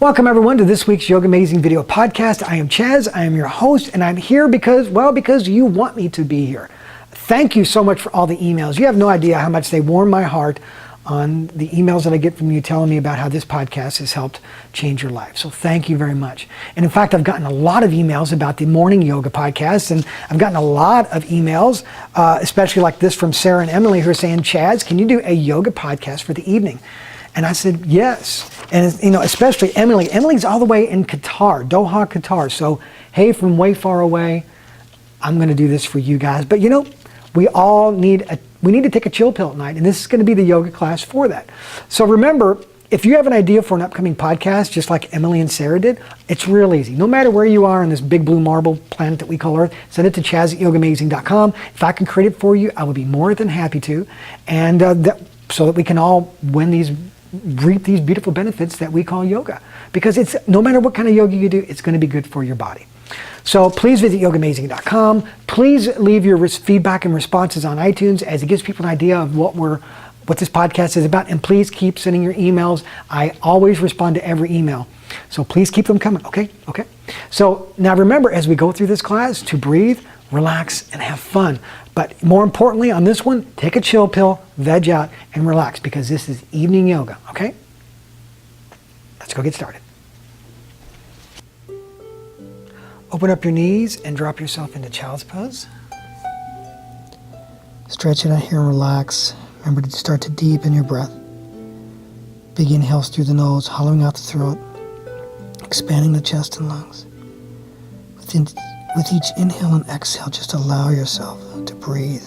Welcome everyone to this week's Yoga Amazing video podcast. I am Chaz, I am your host, and I'm here because you want me to be here. Thank you so much for all the emails. You have no idea how much they warm my heart on the emails that I get from you telling me about how this podcast has helped change your life. So thank you very much. And in fact, I've gotten a lot of emails about the morning yoga podcast, and I've gotten a lot of emails, especially like this from Sarah and Emily, who are saying, Chaz, can you do a yoga podcast for the evening? And I said, yes. And especially Emily. Emily's all the way in Qatar, Doha, Qatar. So, hey, from way far away, I'm going to do this for you guys. But we all need to take a chill pill at night, and this is going to be the yoga class for that. So remember, if you have an idea for an upcoming podcast, just like Emily and Sarah did, it's real easy. No matter where you are on this big blue marble planet that we call Earth, send it to chaz@yogaamazing.com. If I can create it for you, I would be more than happy to. And so that we can all reap these beautiful benefits that we call yoga. Because it's no matter what kind of yoga you do, it's going to be good for your body. So please visit yogaamazing.com. Please leave your feedback and responses on iTunes, as it gives people an idea of what this podcast is about. And please keep sending your emails. I always respond to every email. So please keep them coming, okay? Okay. So now remember, as we go through this class, to breathe, relax, and have fun. But more importantly, on this one, take a chill pill, veg out, and relax, because this is evening yoga, okay? Let's go get started. Open up your knees and drop yourself into child's pose. Stretch it out here and relax. Remember to start to deepen your breath. Big inhales through the nose, hollowing out the throat, expanding the chest and lungs. With each inhale and exhale, just allow yourself to breathe.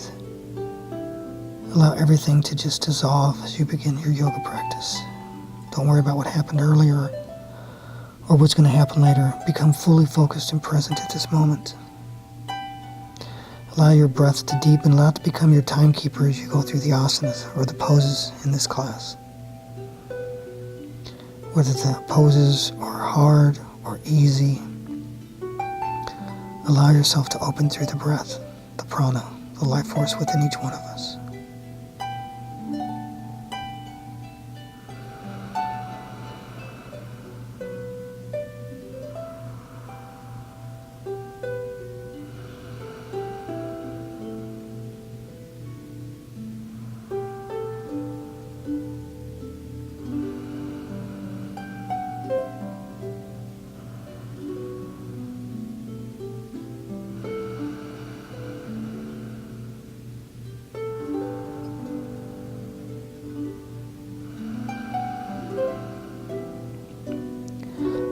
Allow everything to just dissolve as you begin your yoga practice. Don't worry about what happened earlier or what's going to happen later. Become fully focused and present at this moment. Allow your breath to deepen. Allow it to become your timekeeper as you go through the asanas or the poses in this class. Whether the poses are hard or easy, allow yourself to open through the breath, the prana, the life force within each one of us.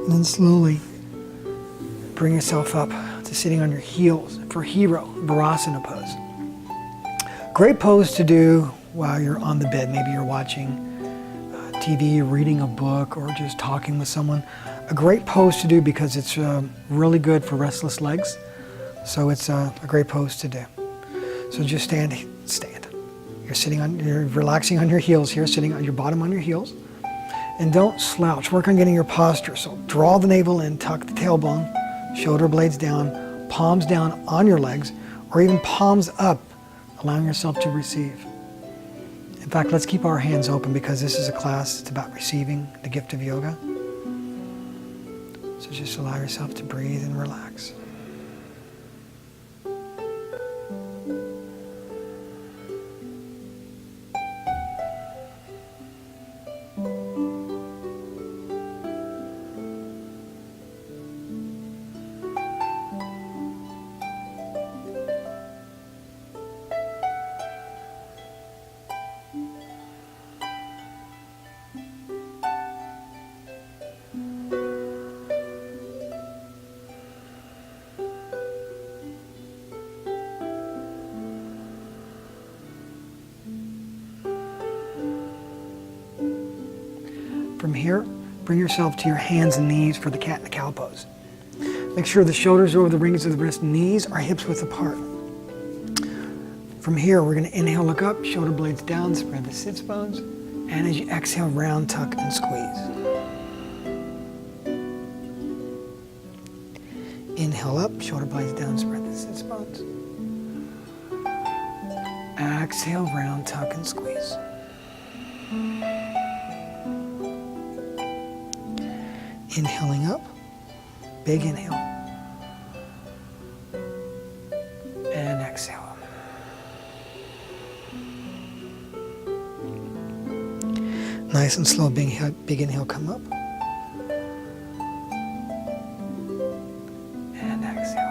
And then slowly bring yourself up to sitting on your heels for Hero Virasana pose. Great pose to do while you're on the bed. Maybe you're watching TV, reading a book, or just talking with someone. A great pose to do because it's really good for restless legs. So it's a great pose to do. So just stand. You're relaxing on your heels here, sitting on your bottom on your heels. And don't slouch. Work on getting your posture. So draw the navel in, tuck the tailbone, shoulder blades down, palms down on your legs, or even palms up, allowing yourself to receive. In fact, let's keep our hands open because this is a class that's about receiving the gift of yoga. So just allow yourself to breathe and relax. From here, bring yourself to your hands and knees for the cat and the cow pose. Make sure the shoulders are over the rings of the wrist, knees are hips width apart. From here, we're going to inhale, look up, shoulder blades down, spread the sits bones, and as you exhale, round, tuck, and squeeze. Inhale up, shoulder blades down, spread the sits bones. Exhale, round, tuck, and squeeze. Inhaling up, big inhale. And exhale. Nice and slow, big inhale, come up. And exhale.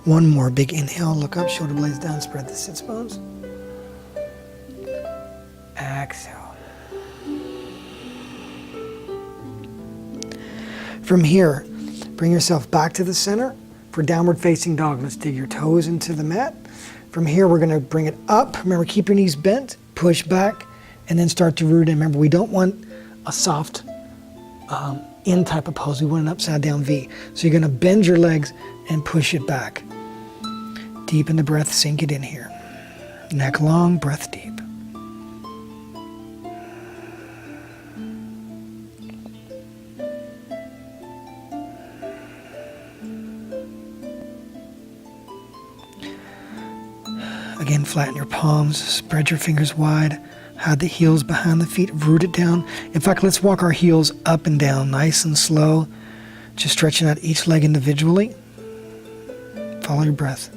One more, big inhale, look up, shoulder blades down, spread the sits bones. Exhale. From here, bring yourself back to the center for downward facing dog. Let's dig your toes into the mat. From here, we're going to bring it up. Remember, keep your knees bent, push back, and then start to root in. Remember, we don't want a soft in type of pose. We want an upside down V. So you're going to bend your legs and push it back. Deepen the breath, sink it in here. Neck long, breath deep. Again, flatten your palms, spread your fingers wide, hide the heels behind the feet, root it down. In fact, let's walk our heels up and down, nice and slow, just stretching out each leg individually. Follow your breath.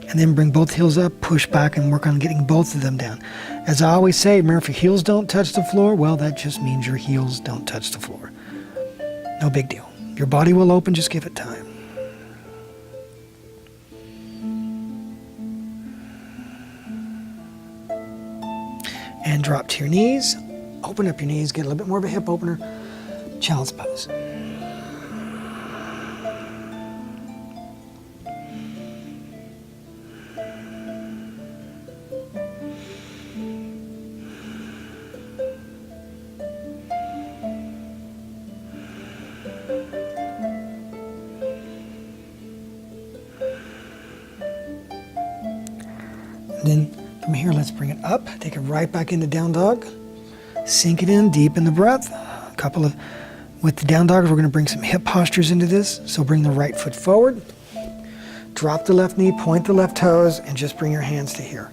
And then bring both heels up, push back, and work on getting both of them down. As I always say, remember, if your heels don't touch the floor, well, that just means your heels don't touch the floor. No big deal. Your body will open, just give it time. And drop to your knees. Open up your knees, get a little bit more of a hip opener. Child's pose. Then from here, let's bring it up. Take it right back into down dog. Sink it in, deepen the breath. With the down dog, we're going to bring some hip postures into this. So bring the right foot forward. Drop the left knee, point the left toes, and just bring your hands to here.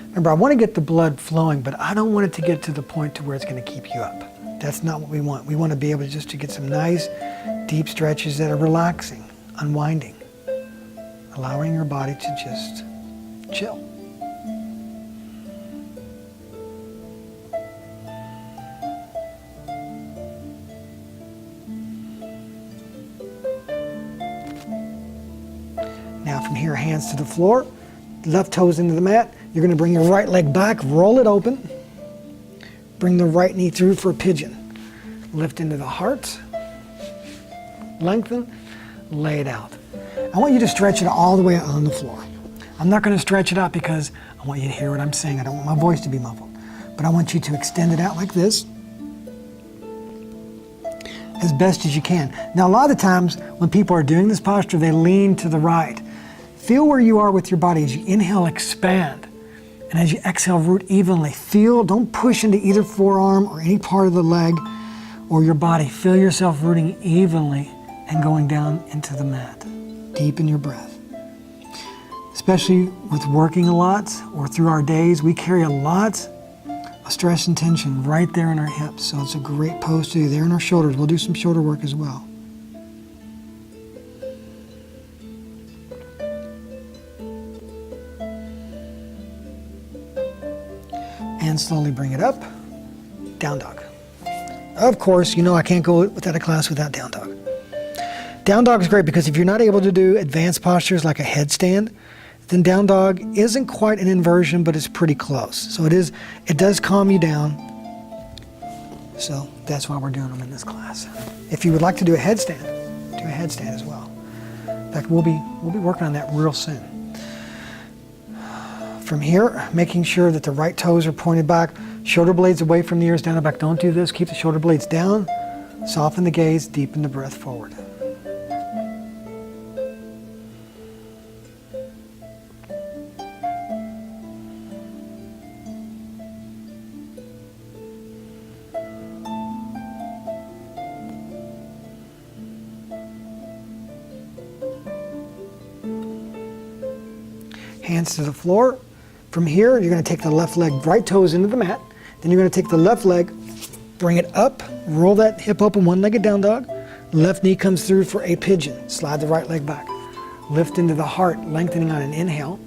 Remember, I want to get the blood flowing, but I don't want it to get to the point to where it's going to keep you up. That's not what we want. We want to be able to get some nice, deep stretches that are relaxing. Unwinding, allowing your body to just chill. Now from here, hands to the floor, left toes into the mat. You're going to bring your right leg back, roll it open. Bring the right knee through for a pigeon. Lift into the heart, lengthen. Lay it out. I want you to stretch it all the way out on the floor. I'm not going to stretch it out because I want you to hear what I'm saying. I don't want my voice to be muffled. But I want you to extend it out like this as best as you can. Now, a lot of the times when people are doing this posture, they lean to the right. Feel where you are with your body. As you inhale, expand. And as you exhale, root evenly. Feel, don't push into either forearm or any part of the leg or your body. Feel yourself rooting evenly and going down into the mat. Deepen your breath. Especially with working a lot or through our days, we carry a lot of stress and tension right there in our hips. So it's a great pose to do there in our shoulders. We'll do some shoulder work as well. And slowly bring it up. Down dog. Of course, you know I can't go without a class without down dog. Down dog is great because if you're not able to do advanced postures like a headstand, then down dog isn't quite an inversion, but it's pretty close. So it does calm you down. So that's why we're doing them in this class. If you would like to do a headstand, do a headstand as well. In fact, we'll be working on that real soon. From here, making sure that the right toes are pointed back, shoulder blades away from the ears, down and back. Don't do this. Keep the shoulder blades down. Soften the gaze, deepen the breath forward. hands to the floor. From here, you're going to take the left leg, right toes into the mat. Then you're going to take the left leg, bring it up, roll that hip open, one-legged down dog. Left knee comes through for a pigeon. Slide the right leg back. Lift into the heart, lengthening on an inhale.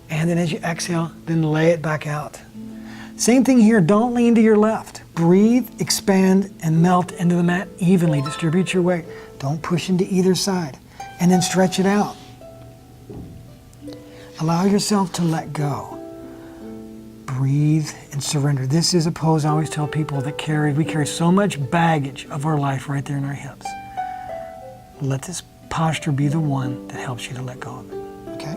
And then as you exhale, then lay it back out. Same thing here, don't lean to your left. Breathe, expand, and melt into the mat evenly. Distribute your weight. Don't push into either side. And then stretch it out. Allow yourself to let go. Breathe and surrender. This is a pose I always tell people that we carry so much baggage of our life right there in our hips. Let this posture be the one that helps you to let go of it. Okay?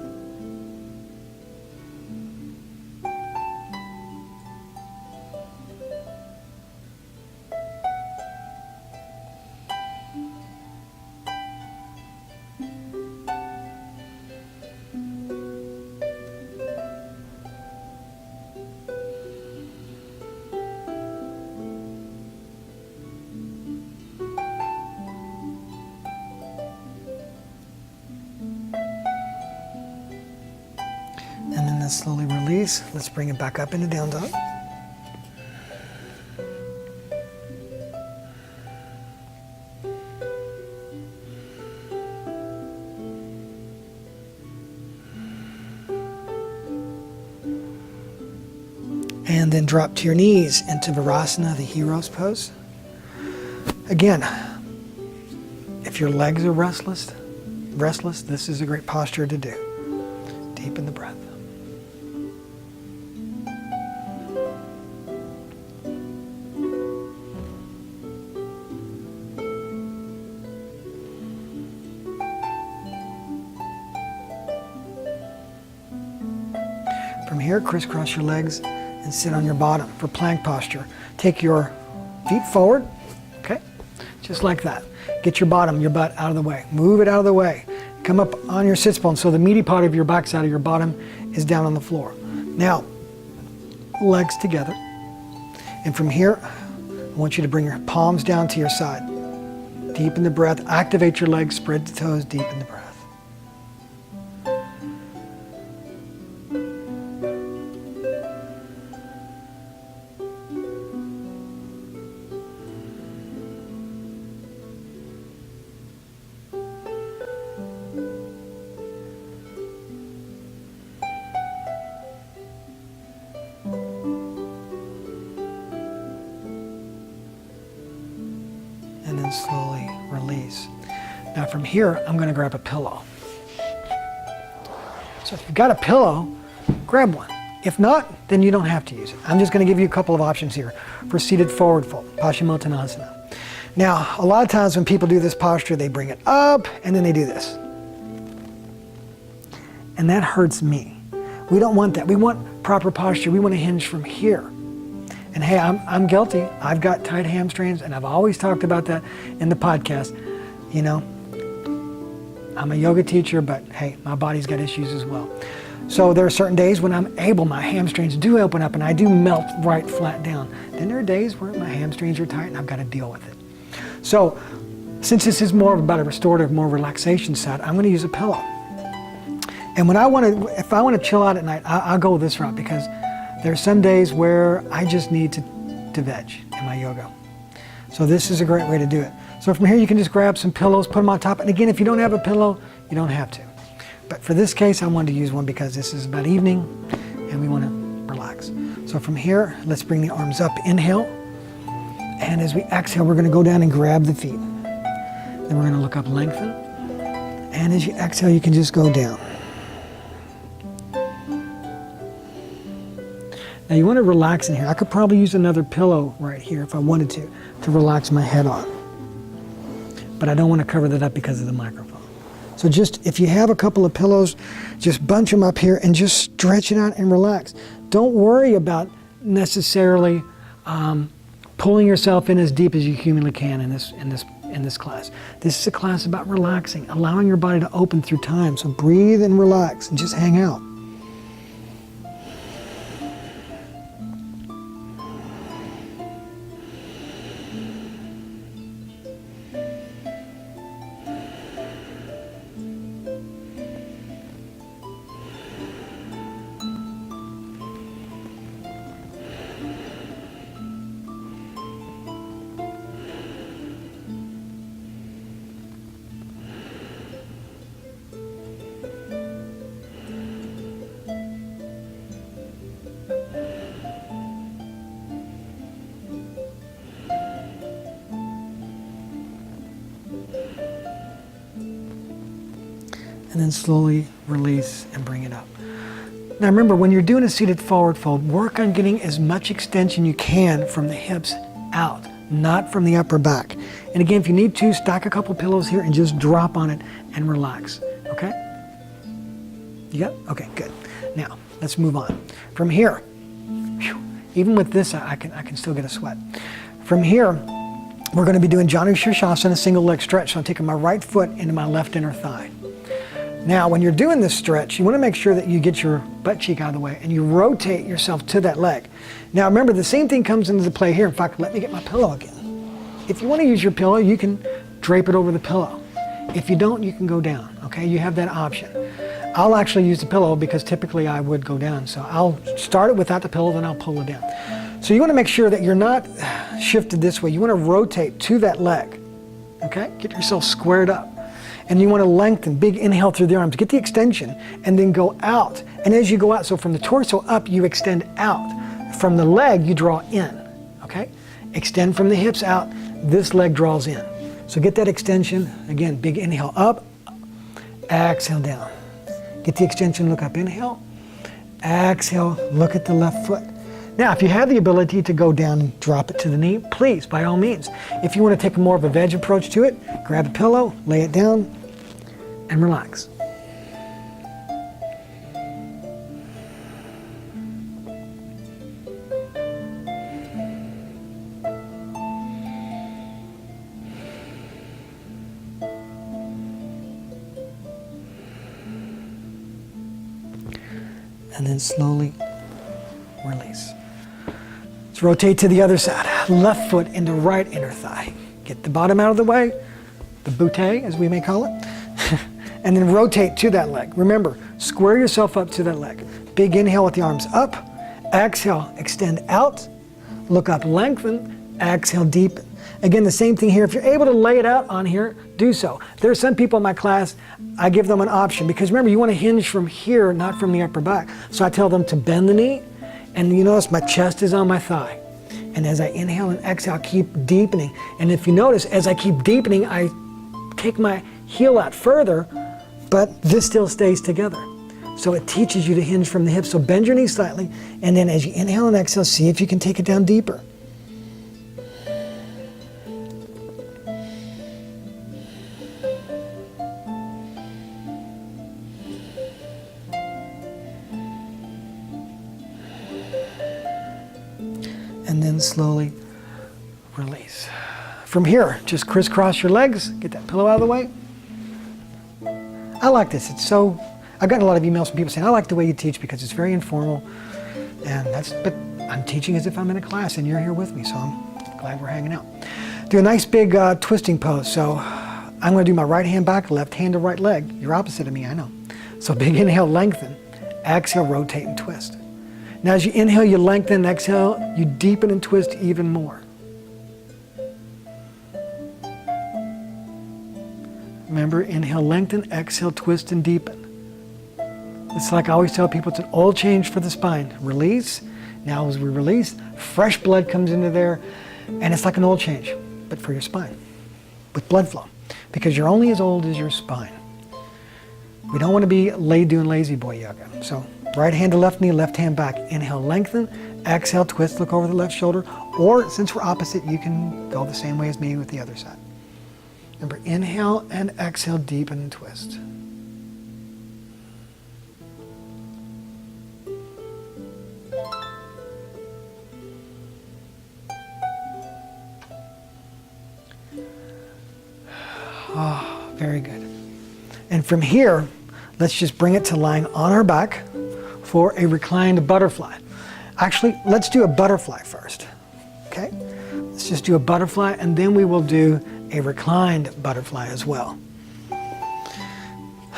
And then let's slowly release. Let's bring it back up into down dog. And then drop to your knees into Virasana, the hero's pose. Again, if your legs are restless, this is a great posture to do. Deepen the breath. From here, crisscross your legs and sit on your bottom for plank posture. Take your feet forward, okay? Just like that. Get your bottom, your butt out of the way. Move it out of the way. Come up on your sits bone so the meaty part of your backside of your bottom is down on the floor. Now, legs together. And from here, I want you to bring your palms down to your side. Deepen the breath, activate your legs, spread the toes, deepen the breath. And then slowly release. Now from here, I'm going to grab a pillow. So if you've got a pillow, grab one. If not, then you don't have to use it. I'm just going to give you a couple of options here for seated forward fold, Paschimottanasana. Now, a lot of times when people do this posture, they bring it up and then they do this. And that hurts me. We don't want that. We want proper posture. We want to hinge from here. And hey, I'm guilty. I've got tight hamstrings, and I've always talked about that in the podcast. You know, I'm a yoga teacher, but hey, my body's got issues as well. So there are certain days when I'm able, my hamstrings do open up and I do melt right flat down. Then there are days where my hamstrings are tight and I've got to deal with it. So since this is more about a restorative, more relaxation side, I'm going to use a pillow. And when if I want to chill out at night, I'll go this route because there are some days where I just need to veg in my yoga. So this is a great way to do it. So from here you can just grab some pillows, put them on top. And again, if you don't have a pillow, you don't have to. But for this case, I wanted to use one because this is about evening and we want to relax. So from here, let's bring the arms up, inhale. And as we exhale, we're going to go down and grab the feet. Then we're going to look up, lengthen. And as you exhale, you can just go down. Now you want to relax in here. I could probably use another pillow right here if I wanted to relax my head on. But I don't want to cover that up because of the microphone. So just, if you have a couple of pillows, just bunch them up here and just stretch it out and relax. Don't worry about necessarily pulling yourself in as deep as you humanly can in this class. This is a class about relaxing, allowing your body to open through time. So breathe and relax and just hang out. and then slowly release and bring it up. Now remember, when you're doing a seated forward fold, work on getting as much extension you can from the hips out, not from the upper back. And again, if you need to, stack a couple pillows here and just drop on it and relax, okay? You got it? Okay, good. Now, let's move on. From here, whew, even with this, I can still get a sweat. From here, we're going to be doing Janu Shirshasana, single leg stretch. So I'm taking my right foot into my left inner thigh. Now, when you're doing this stretch, you want to make sure that you get your butt cheek out of the way and you rotate yourself to that leg. Now, remember, the same thing comes into play here. In fact, let me get my pillow again. If you want to use your pillow, you can drape it over the pillow. If you don't, you can go down, okay? You have that option. I'll actually use the pillow because typically I would go down. So I'll start it without the pillow, then I'll pull it down. So you want to make sure that you're not shifted this way. You want to rotate to that leg, okay? Get yourself squared up. And you want to lengthen, big inhale through the arms, get the extension, and then go out. And as you go out, so from the torso up, you extend out. From the leg, you draw in, okay? Extend from the hips out, this leg draws in. So get that extension, again, big inhale up, exhale down. Get the extension, look up, inhale, exhale, look at the left foot. Now, if you have the ability to go down and drop it to the knee, please, by all means. If you want to take more of a veg approach to it, grab a pillow, lay it down, and relax. And then slowly release. Let's rotate to the other side. Left foot into right inner thigh. Get the bottom out of the way, the bootay as we may call it, and then rotate to that leg. Remember, square yourself up to that leg. Big inhale with the arms up, exhale, extend out, look up, lengthen, exhale, deepen. Again, the same thing here. If you're able to lay it out on here, do so. There are some people in my class, I give them an option because remember, you want to hinge from here, not from the upper back. So I tell them to bend the knee, and you notice my chest is on my thigh. And as I inhale and exhale, I keep deepening. And if you notice, as I keep deepening, I take my heel out further, but this still stays together. So it teaches you to hinge from the hips. So bend your knee slightly, and then as you inhale and exhale, see if you can take it down deeper. And then slowly release. From here, just crisscross your legs, get that pillow out of the way. I like this. I've gotten a lot of emails from people saying, I like the way you teach because it's very informal. And but I'm teaching as if I'm in a class and you're here with me, so I'm glad we're hanging out. Do a nice big twisting pose. So I'm going to do my right hand back, left hand to right leg. You're opposite of me, I know. So big inhale, lengthen. Exhale, rotate and twist. Now as you inhale, you lengthen, exhale, you deepen and twist even more. Remember, inhale, lengthen, exhale, twist and deepen. It's like I always tell people, it's an oil change for the spine. Release. Now as we release, fresh blood comes into there, and it's like an oil change, but for your spine, with blood flow, because you're only as old as your spine. We don't want to be doing lazy boy yoga. So right hand to left knee, left hand back. Inhale, lengthen. Exhale, twist, look over the left shoulder. Or since we're opposite, you can go the same way as me with the other side. Remember, inhale and exhale, deepen and twist. Oh, very good. And from here, let's just bring it to lying on our back for a reclined butterfly. Actually, let's do a butterfly first, okay? Let's just do a butterfly, and then we will do a reclined butterfly as well.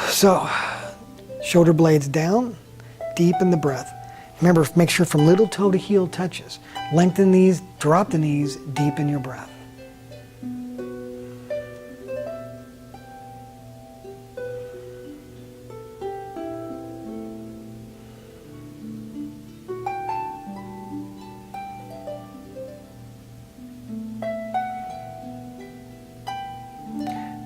So, shoulder blades down, deepen the breath. Remember, make sure from little toe to heel touches. Lengthen these, drop the knees, deepen your breath.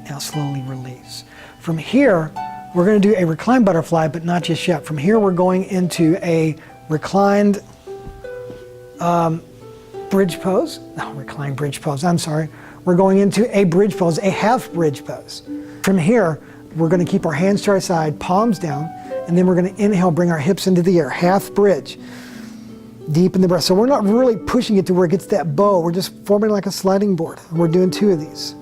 Now slowly release. From here, We're going to do a reclined butterfly, but not just yet. From here, we're going into a reclined bridge pose. No, reclined bridge pose, I'm sorry. We're going into a bridge pose, a half bridge pose. From here, we're going to keep our hands to our side, palms down, and then we're going to inhale, bring our hips into the air, half bridge. Deep in the breath. So we're not really pushing it to where it gets that bow. We're just forming like a sliding board. We're doing 2 of these.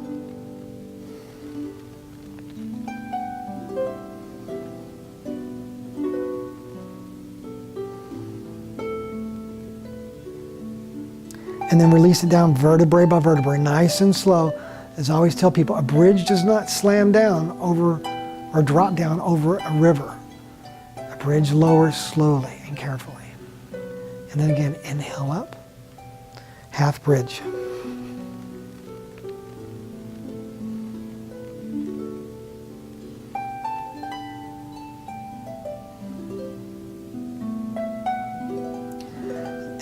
And then release it down vertebrae by vertebrae, nice and slow. As I always tell people, a bridge does not slam down over or drop down over a river. A bridge lowers slowly and carefully. And then again, inhale up, half bridge.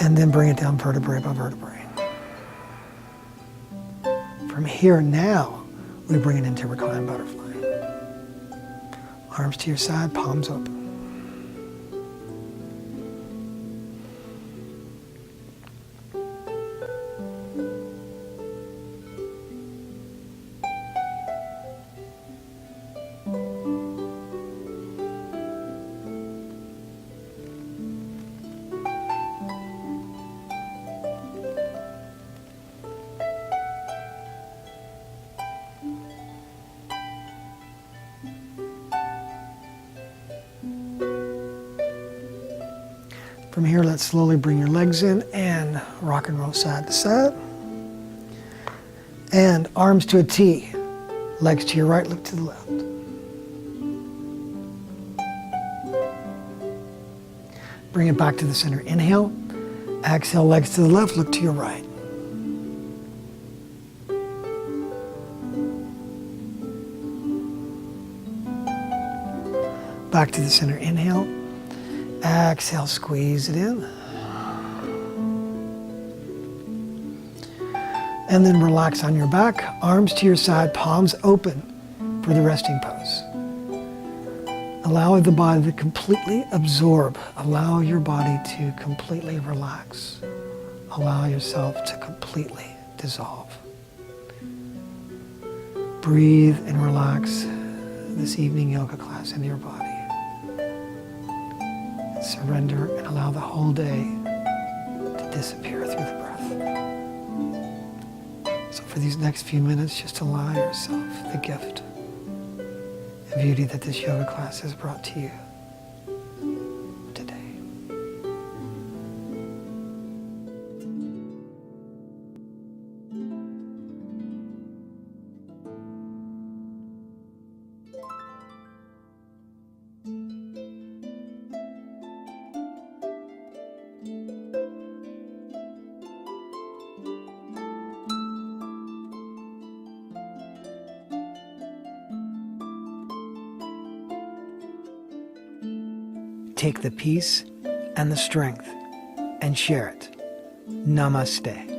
And then bring it down vertebrae by vertebrae. From here now, we bring it into reclined butterfly. Arms to your side, palms open. From here, let's slowly bring your legs in and rock and roll side to side. And arms to a T. Legs to your right, look to the left. Bring it back to the center. Inhale. Exhale, legs to the left, look to your right. Back to the center. Inhale. Exhale, squeeze it in. And then relax on your back, arms to your side, palms open for the resting pose. Allow the body to completely absorb. Allow your body to completely relax. Allow yourself to completely dissolve. Breathe and relax this evening yoga class into your body. Surrender and allow the whole day to disappear through the breath. So for these next few minutes, just allow yourself the gift and beauty that this yoga class has brought to you today. Take the peace and the strength and share it. Namaste.